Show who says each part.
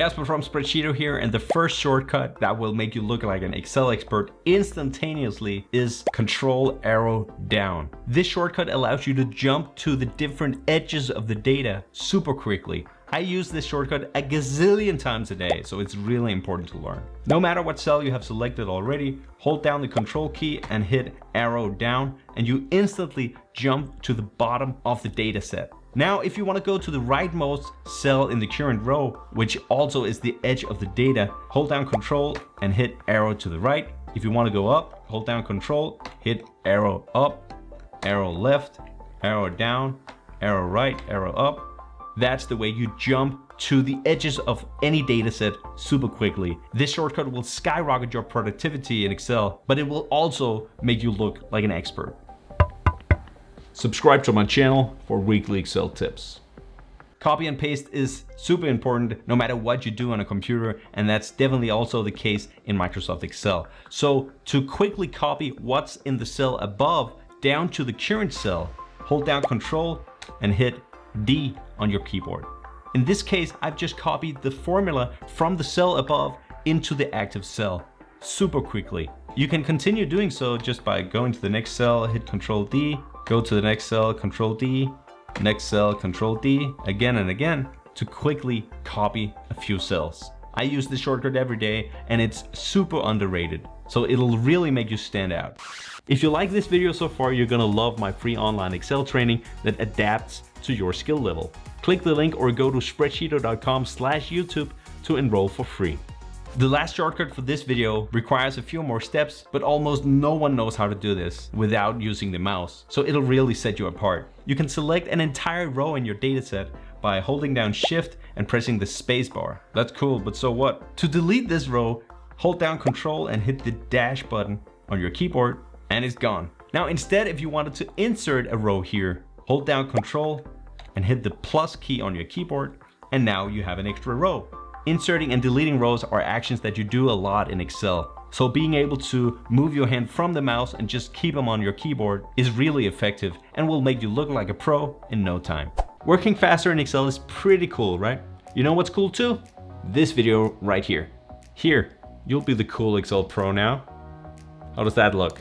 Speaker 1: Casper from Spreadsheeto here, and the first shortcut that will make you look like an Excel expert instantaneously is Control Arrow Down. This shortcut allows you to jump to the different edges of the data super quickly. I use this shortcut a gazillion times a day, so it's really important to learn. No matter what cell you have selected already, hold down the Control key and hit Arrow Down, and you instantly jump to the bottom of the data set. Now, if you want to go to the rightmost cell in the current row, which also is the edge of the data, hold down Control and hit Arrow to the right. If you want to go up, hold down Control, hit Arrow up, Arrow left, Arrow down, Arrow right, Arrow up. That's the way you jump to the edges of any data set super quickly. This shortcut will skyrocket your productivity in Excel, but it will also make you look like an expert. Subscribe to my channel for weekly Excel tips. Copy and paste is super important no matter what you do on a computer, and that's definitely also the case in Microsoft Excel. So to quickly copy what's in the cell above down to the current cell, hold down Control and hit D on your keyboard. In this case, I've just copied the formula from the cell above into the active cell super quickly. You can continue doing so just by going to the next cell, hit Control D, go to the next cell, Control D, next cell, Control D, again and again to quickly copy a few cells. I use this shortcut every day and it's super underrated, so it'll really make you stand out. If you like this video so far, you're gonna love my free online Excel training that adapts to your skill level. Click the link or go to spreadsheeto.com/YouTube to enroll for free. The last shortcut for this video requires a few more steps, but almost no one knows how to do this without using the mouse, so it'll really set you apart. You can select an entire row in your dataset by holding down Shift and pressing the space bar. That's cool, but so what? To delete this row, hold down Control and hit the dash button on your keyboard, and it's gone. Now instead, if you wanted to insert a row here, hold down Control and hit the plus key on your keyboard, and now you have an extra row. Inserting and deleting rows are actions that you do a lot in Excel. So being able to move your hand from the mouse and just keep them on your keyboard is really effective and will make you look like a pro in no time. Working faster in Excel is pretty cool, right? You know what's cool too? This video right here. Here, you'll be the cool Excel pro now. How does that look?